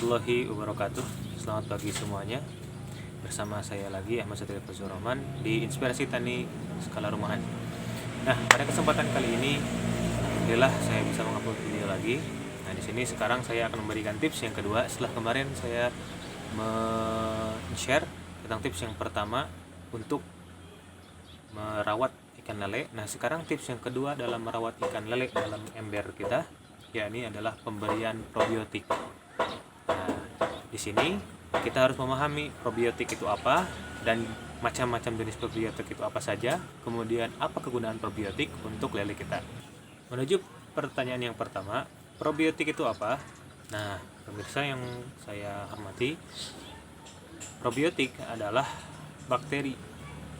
warahmatullahi wabarakatuh. Selamat pagi semuanya. Bersama saya lagi Ahmad Satria Fazlur Rahman di Inspirasi Tani Skala Rumahan. Nah, pada kesempatan kali ini alhamdulillah saya bisa mengupload video lagi. Nah, di sini sekarang saya akan memberikan tips yang kedua setelah kemarin saya men-share tentang tips yang pertama untuk merawat ikan lele. Nah, sekarang tips yang kedua dalam merawat ikan lele dalam ember kita, yakni adalah pemberian probiotik. Nah, di sini kita harus memahami probiotik itu apa dan macam-macam jenis probiotik itu apa saja, kemudian apa kegunaan probiotik untuk lele kita. Menuju pertanyaan yang pertama, probiotik itu apa? Nah, pemirsa yang saya hormati, probiotik adalah bakteri,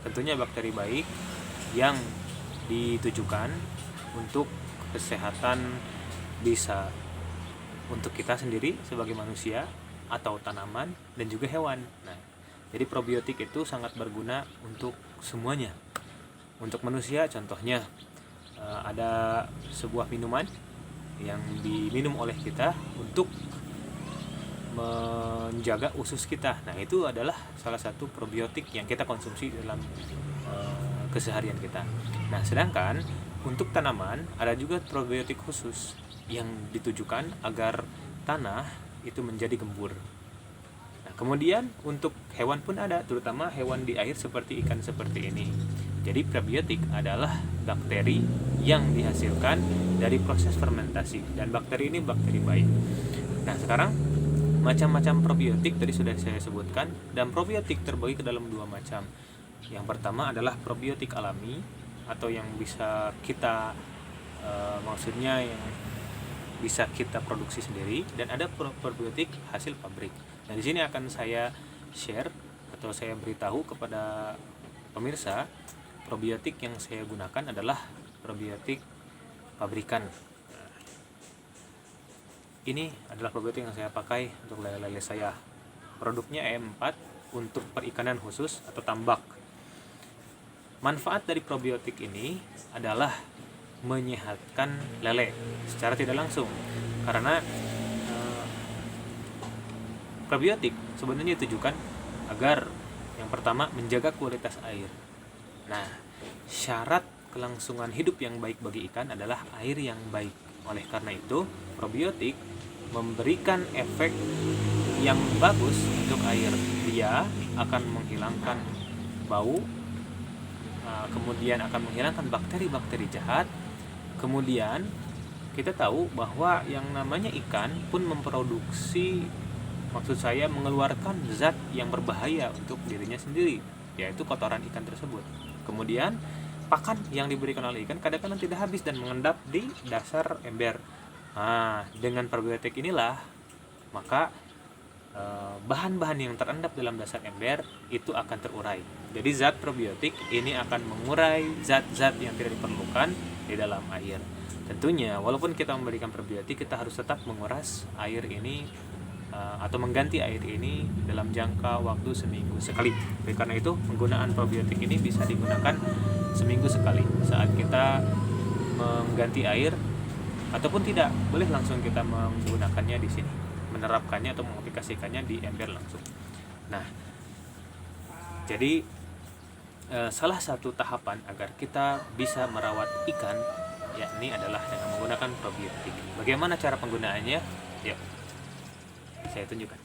tentunya bakteri baik yang ditujukan untuk kesehatan, bisa untuk kita sendiri sebagai manusia atau tanaman dan juga hewan. Nah, jadi probiotik itu sangat berguna untuk semuanya. Untuk manusia contohnya ada sebuah minuman yang diminum oleh kita untuk menjaga usus kita. Nah, itu adalah salah satu probiotik yang kita konsumsi dalam keseharian kita. Nah, sedangkan untuk tanaman ada juga probiotik khusus yang ditujukan agar tanah itu menjadi gembur. Nah, kemudian untuk hewan pun ada, terutama hewan di air seperti ikan seperti ini. Jadi probiotik adalah bakteri yang dihasilkan dari proses fermentasi, dan bakteri ini bakteri baik. Nah, sekarang macam-macam probiotik tadi sudah saya sebutkan, dan probiotik terbagi ke dalam dua macam. Yang pertama adalah probiotik alami atau yang bisa kita maksudnya yang bisa kita produksi sendiri, dan ada probiotik hasil pabrik. Nah, di sini akan saya share atau saya beritahu kepada pemirsa, probiotik yang saya gunakan adalah probiotik pabrikan. Nah, ini adalah probiotik yang saya pakai untuk lele-lele saya. Produknya E4 untuk perikanan khusus atau tambak. Manfaat dari probiotik ini adalah menyehatkan lele secara tidak langsung, karena probiotik sebenarnya ditujukan agar yang pertama menjaga kualitas air. Nah, syarat kelangsungan hidup yang baik bagi ikan adalah air yang baik. Oleh karena itu, probiotik memberikan efek yang bagus untuk air. Dia akan menghilangkan bau, kemudian akan menghilangkan bakteri-bakteri jahat. Kemudian kita tahu bahwa yang namanya ikan pun memproduksi, maksud saya mengeluarkan zat yang berbahaya untuk dirinya sendiri, yaitu kotoran ikan tersebut. Kemudian pakan yang diberikan oleh ikan kadang-kadang tidak habis dan mengendap di dasar ember. Nah, dengan probiotik inilah maka bahan-bahan yang terendap dalam dasar ember itu akan terurai. Jadi zat probiotik ini akan mengurai zat-zat yang tidak diperlukan di dalam air. Tentunya walaupun kita memberikan probiotik, kita harus tetap menguras air ini atau mengganti air ini dalam jangka waktu seminggu sekali. Oleh karena itu, penggunaan probiotik ini bisa digunakan seminggu sekali saat kita mengganti air, ataupun tidak boleh langsung kita menggunakannya di sini, menerapkannya atau mengaplikasikannya di ember langsung. Nah, jadi salah satu tahapan agar kita bisa merawat ikan yakni adalah dengan menggunakan probiotik. Bagaimana cara penggunaannya? Yuk, saya tunjukkan.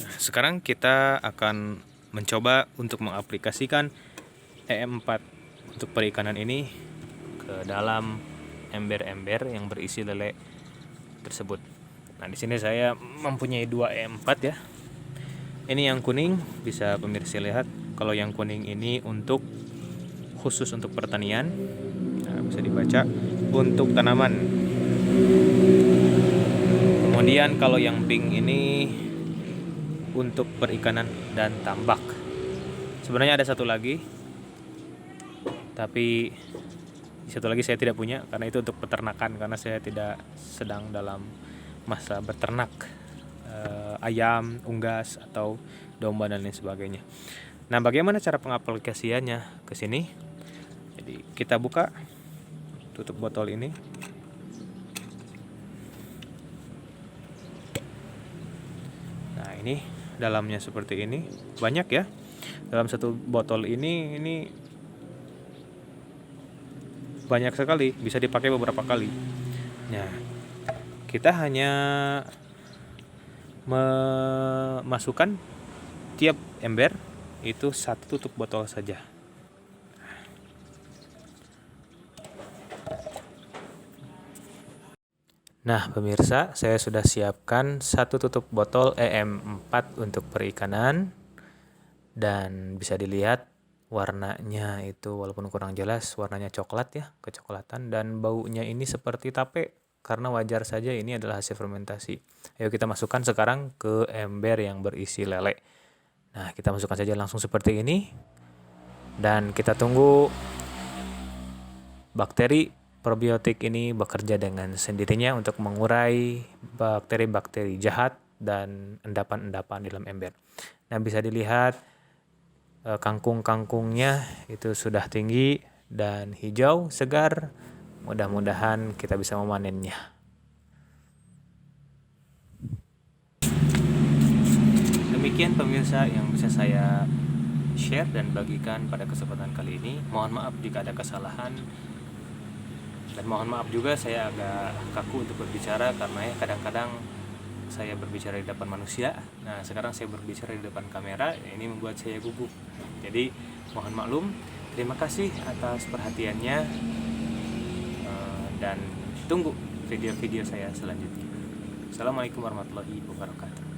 Nah, sekarang kita akan mencoba untuk mengaplikasikan E4 untuk perikanan ini ke dalam ember-ember yang berisi lele tersebut. Nah, di sini saya mempunyai 2 E4 ya. Ini yang kuning, bisa pemirsa lihat. Kalau yang kuning ini untuk khusus untuk pertanian. Nah, bisa dibaca untuk tanaman. Kemudian kalau yang pink ini untuk perikanan dan tambak. Sebenarnya ada satu lagi, tapi satu lagi saya tidak punya karena itu untuk peternakan, karena saya tidak sedang dalam masa beternak ayam, unggas atau domba dan lain sebagainya. Nah, bagaimana cara pengaplikasiannya ke sini? Jadi kita buka tutup botol ini. ini dalamnya seperti ini, banyak ya. Dalam satu botol ini banyak sekali, bisa dipakai beberapa kali. Nah, kita hanya memasukkan tiap ember itu 1 tutup botol saja. Nah, pemirsa, saya sudah siapkan 1 tutup botol EM4 untuk perikanan, dan bisa dilihat warnanya itu walaupun kurang jelas, warnanya coklat ya, kecoklatan, dan baunya ini seperti tape, karena wajar saja ini adalah hasil fermentasi. Ayo kita masukkan sekarang ke ember yang berisi lele. Nah, kita masukkan saja langsung seperti ini, dan kita tunggu bakteri probiotik ini bekerja dengan sendirinya untuk mengurai bakteri-bakteri jahat dan endapan-endapan di dalam ember. Nah, bisa dilihat kangkung-kangkungnya itu sudah tinggi dan hijau segar. Mudah-mudahan kita bisa memanennya. Demikian pemirsa yang bisa saya share dan bagikan pada kesempatan kali ini. Mohon maaf jika ada kesalahan, dan mohon maaf juga saya agak kaku untuk berbicara karena kadang-kadang saya berbicara di depan manusia. Nah, sekarang saya berbicara di depan kamera, ini membuat saya gugup. Jadi mohon maklum. Terima kasih atas perhatiannya, dan tunggu video-video saya selanjutnya. Assalamualaikum warahmatullahi wabarakatuh.